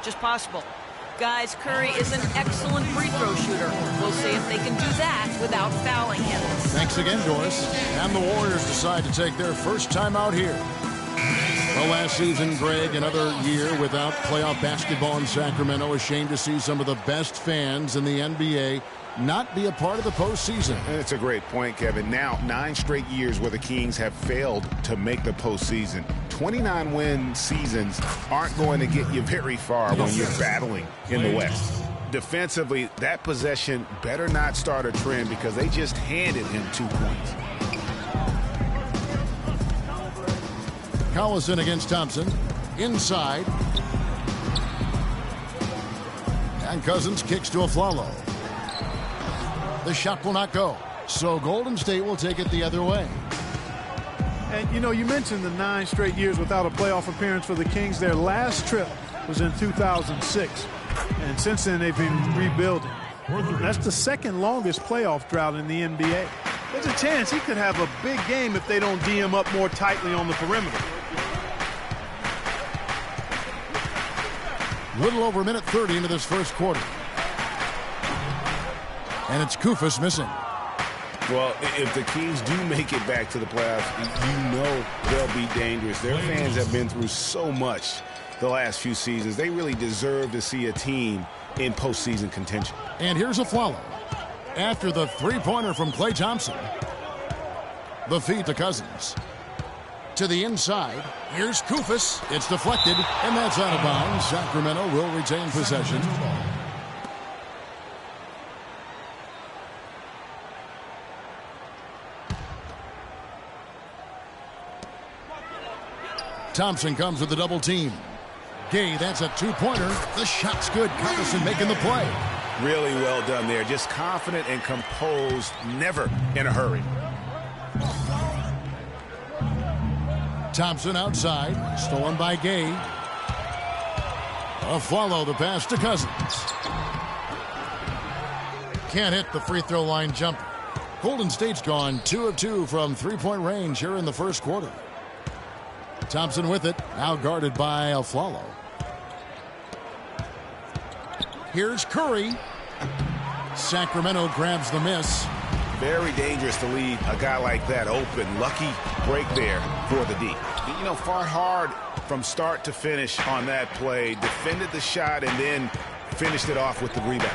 Just possible. Guys, Curry is an excellent free throw shooter. We'll see if they can do that without fouling him. Thanks again, Doris. And the Warriors decide to take their first time out here. Well, last season, Greg, another year without playoff basketball in Sacramento. A shame to see some of the best fans in the NBA not be a part of the postseason. It's a great point, Kevin. Now, 9 straight years where the Kings have failed to make the postseason. 29-win seasons aren't going to get you very far when you're battling in the West. Defensively, that possession better not start a trend because they just handed him 2 points. Collison against Thompson. Inside. And Cousins kicks to Aflalo. The shot will not go. So Golden State will take it the other way. And, you know, you mentioned the 9 straight years without a playoff appearance for the Kings. Their last trip was in 2006. And since then, they've been rebuilding. That's the second longest playoff drought in the NBA. There's a chance he could have a big game if they don't D him up more tightly on the perimeter. Little over a minute 30 into this first quarter. And it's Koufos missing. Well, if the Kings do make it back to the playoffs, you know they'll be dangerous. Their fans have been through so much the last few seasons. They really deserve to see a team in postseason contention. And here's Aflalo. After the three-pointer from Klay Thompson. The feed to Cousins. To the inside. Here's Koufos. It's deflected, and that's out of bounds. Sacramento will retain possession. Thompson comes with a double team. Gay, that's a 2-pointer. The shot's good. Collison making the play. Really well done there. Just confident and composed, never in a hurry. Thompson outside, stolen by Gay. Aflalo the pass to Cousins. Can't hit the free throw line jumper. Golden State's gone 2 of 2 from three-point range here in the first quarter. Thompson with it, now guarded by Aflalo. Here's Curry. Sacramento grabs the miss. Very dangerous to leave a guy like that open. Lucky break there for the D. You know, fought hard from start to finish on that play. Defended the shot and then finished it off with the rebound.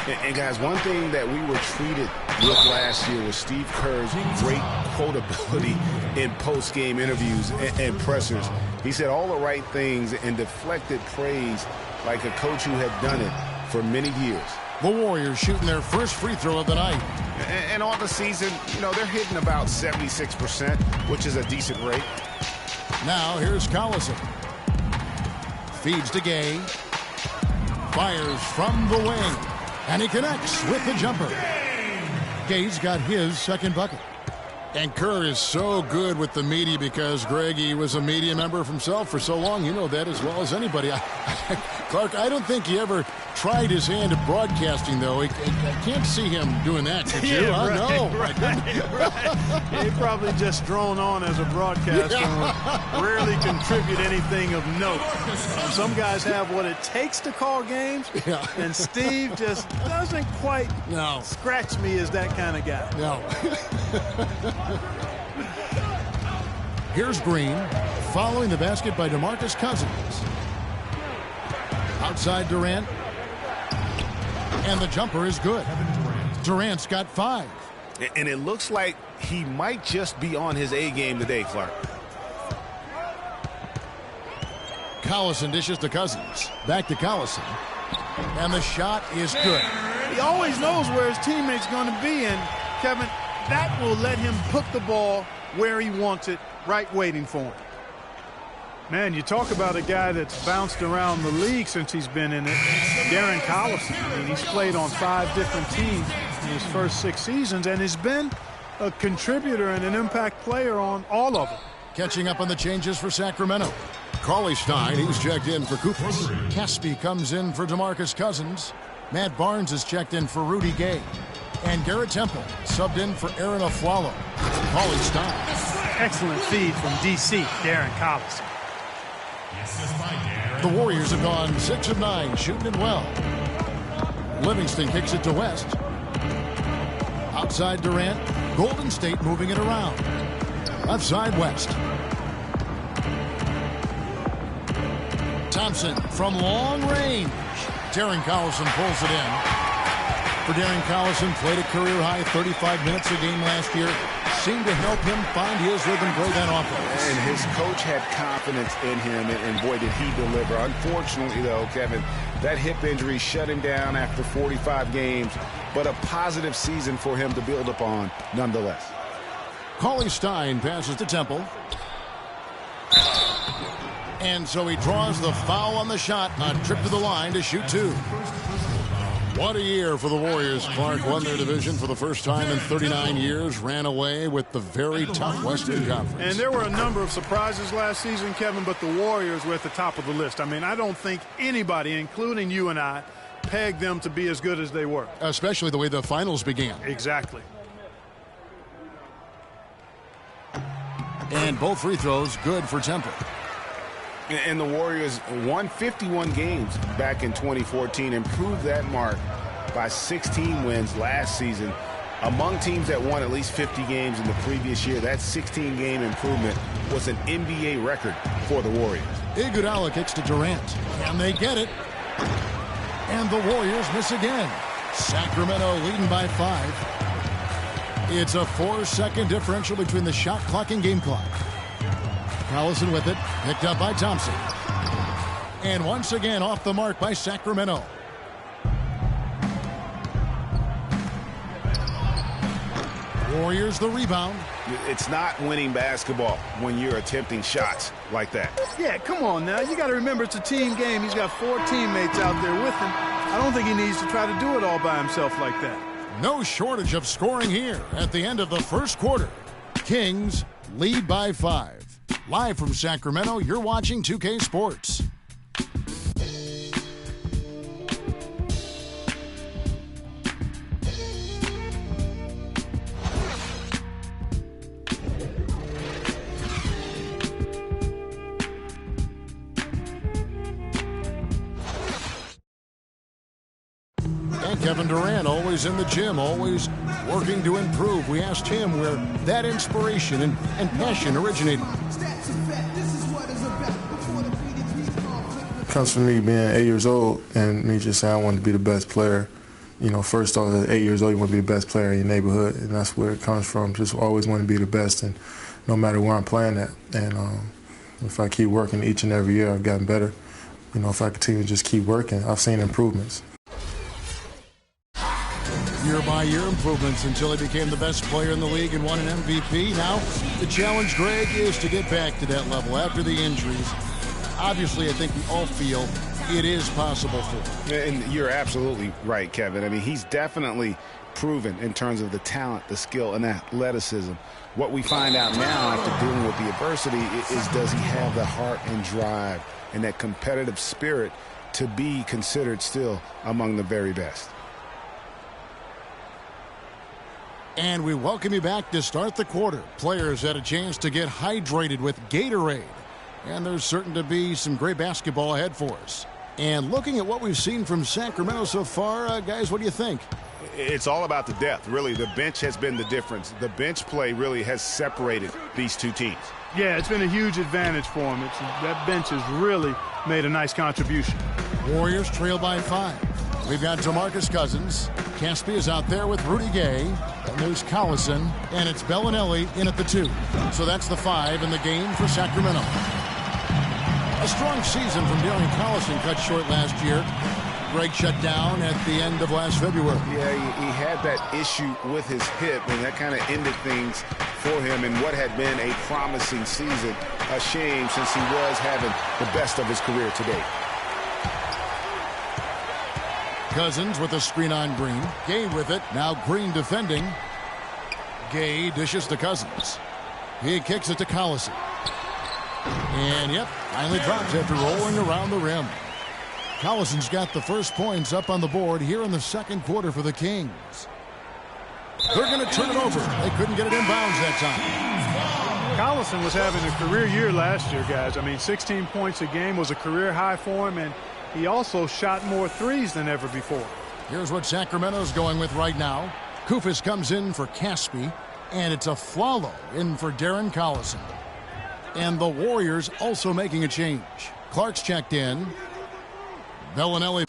And guys, one thing that we were treated with last year was Steve Kerr's great quotability in post-game interviews and pressers. He said all the right things and deflected praise like a coach who had done it for many years. The Warriors shooting their first free throw of the night. And on the season, you know, they're hitting about 76%, which is a decent rate. Now here's Collison. Feeds to Gay. Fires from the wing. And he connects with the jumper. Gay's got his second bucket. And Kerr is so good with the media because, Greg, he was a media member himself for so long. You know that as well as anybody. Clark, I don't think he ever tried his hand at broadcasting, though. I can't see him doing that, could you? Yeah, right, No. Right. He probably just drone on as a broadcaster and rarely contribute anything of note. Some guys have what it takes to call games, and Steve just doesn't quite scratch me as that kind of guy. No. Here's Green, following the basket by DeMarcus Cousins. Outside Durant. And the jumper is good. Durant's got 5. And it looks like he might just be on his A game today, Clark. Collison dishes to Cousins. Back to Collison. And the shot is good. He always knows where his teammate's going to be, and Kevin, that will let him put the ball where he wants it, right waiting for him. Man, you talk about a guy that's bounced around the league since he's been in it. Darren Collison. I mean, he's played on 5 different teams in his first 6 seasons, and has been a contributor and an impact player on all of them. Catching up on the changes for Sacramento. Cauley Stein, he's checked in for Koufos. Caspi comes in for DeMarcus Cousins. Matt Barnes is checked in for Rudy Gay. And Garrett Temple subbed in for Aaron Aflalo. Cauley Stein. Excellent feed from D.C., Darren Collison. The Warriors have gone 6 of 9, shooting it well. Livingston kicks it to West. Outside Durant. Golden State moving it around. Left side West. Thompson from long range. Darren Collison pulls it in. For Darren Collison, played a career-high 35 minutes a game last year. Seemed to help him find his rhythm, grow that offense. And his coach had confidence in him, and boy, did he deliver. Unfortunately, though, Kevin, that hip injury shut him down after 45 games, but a positive season for him to build upon nonetheless. Cauley Stein passes to Temple. And so he draws the foul on the shot, a trip to the line to shoot 2. What a year for the Warriors. Clark won their division for the first time in 39 years, ran away with the very tough Western Conference. And there were a number of surprises last season, Kevin, but the Warriors were at the top of the list. I mean, I don't think anybody, including you and I, pegged them to be as good as they were. Especially the way the finals began. Exactly. And both free throws good for Temple. And the Warriors won 51 games back in 2014, improved that mark by 16 wins last season. Among teams that won at least 50 games in the previous year, that 16-game improvement was an NBA record for the Warriors. Iguodala kicks to Durant. Can they get it? And the Warriors miss again. Sacramento leading by 5. It's a 4-second differential between the shot clock and game clock. Collison with it, picked up by Thompson. And once again off the mark by Sacramento. Warriors the rebound. It's not winning basketball when you're attempting shots like that. Yeah, come on now. You got to remember it's a team game. He's got 4 teammates out there with him. I don't think he needs to try to do it all by himself like that. No shortage of scoring here at the end of the first quarter. Kings lead by 5. Live from Sacramento, you're watching 2K Sports. And Kevin Durant, always in the gym, always working to improve. We asked him where that inspiration and passion originated. It comes from me being 8 years old and me just saying I wanted to be the best player. You know, first off, at 8 years old, you want to be the best player in your neighborhood, and that's where it comes from. Just always want to be the best, and no matter where I'm playing at. And if I keep working each and every year, I've gotten better. You know, if I continue to just keep working, I've seen improvements. Year-by-year improvements until he became the best player in the league and won an MVP. Now, the challenge, Greg, is to get back to that level after the injuries. Obviously, I think we all feel it is possible for him. And you're absolutely right, Kevin. I mean, he's definitely proven in terms of the talent, the skill, and athleticism. What we find out now after dealing with the adversity is does he have the heart and drive and that competitive spirit to be considered still among the very best. And we welcome you back to start the quarter. Players had a chance to get hydrated with Gatorade. And there's certain to be some great basketball ahead for us. And looking at what we've seen from Sacramento so far, guys, what do you think? It's all about the depth, really. The bench has been the difference. The bench play really has separated these two teams. Yeah, it's been a huge advantage for him. That bench has really made a nice contribution. Warriors trail by 5. We've got DeMarcus Cousins. Caspi is out there with Rudy Gay. And there's Collison. And it's Bellinelli in at the 2. So that's the 5 in the game for Sacramento. A strong season from Darren Collison cut short last year. Greg shut down at the end of last February. Yeah, he had that issue with his hip, and that kind of ended things for him in what had been a promising season. A shame since he was having the best of his career to date. Cousins with a screen on Green. Gay with it. Now Green defending. Gay dishes to Cousins. He kicks it to Collison. And, yep, finally drops after rolling around the rim. Collison's got the first points up on the board here in the second quarter for the Kings. They're going to turn it over. They couldn't get it inbounds that time. Collison was having a career year last year, guys. I mean, 16 points a game was a career high for him, and he also shot more threes than ever before. Here's what Sacramento's going with right now. Kufis comes in for Caspi, and it's a Flalo in for Darren Collison. And the Warriors also making a change. Clark's checked in. Bellinelli.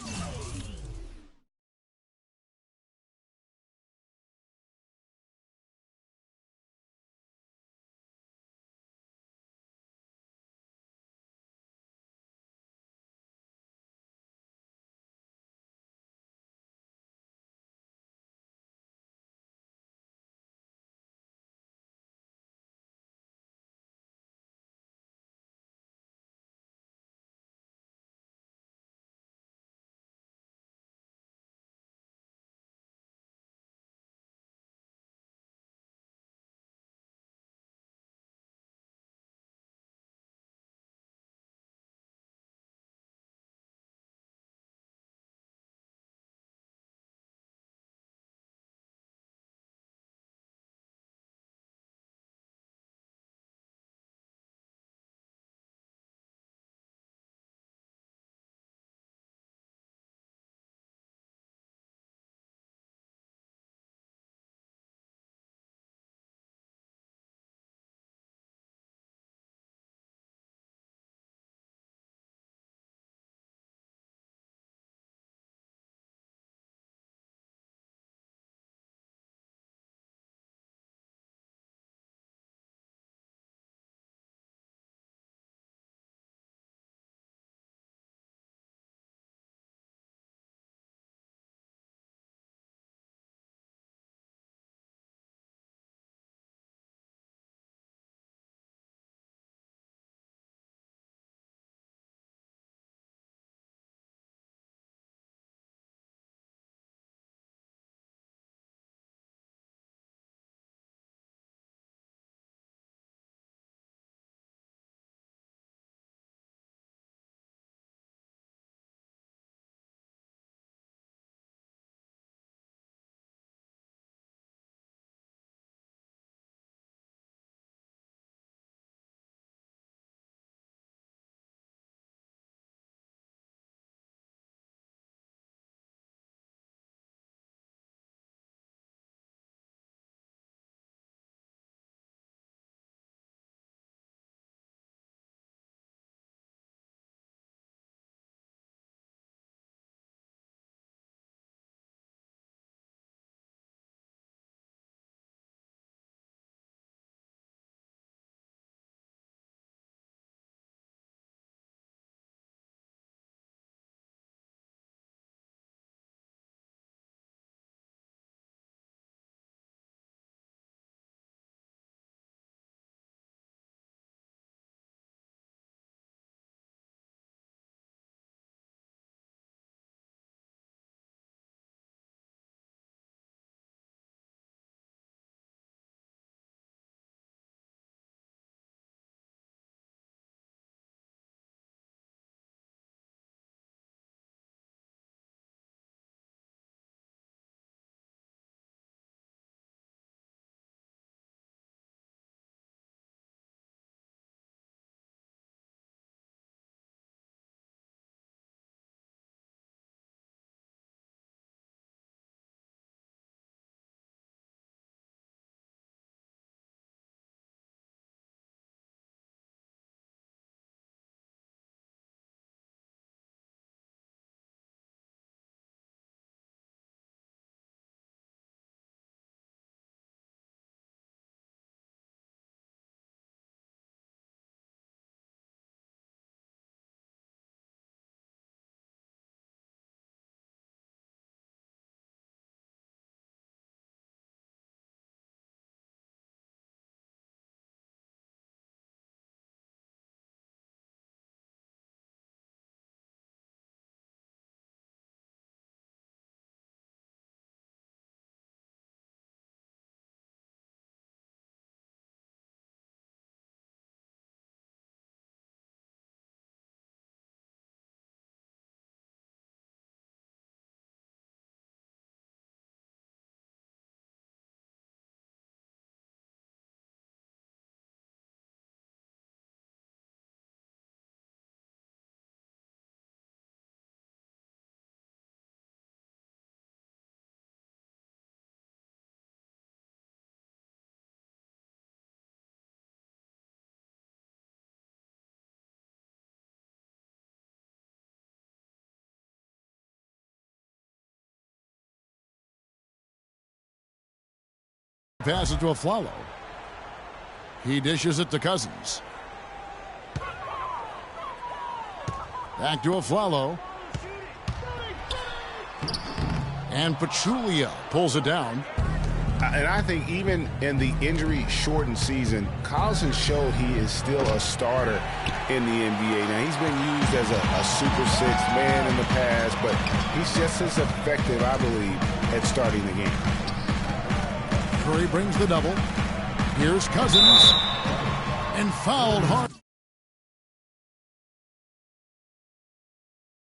Passes to Aflalo. He dishes it to Cousins. Back to Aflalo. And Pachulia pulls it down. And I think even in the injury-shortened season, Collison showed he is still a starter in the NBA. Now, he's been used as a Super Six man in the past, but he's just as effective, I believe, at starting the game. Curry brings the double. Here's Cousins. And fouled hard.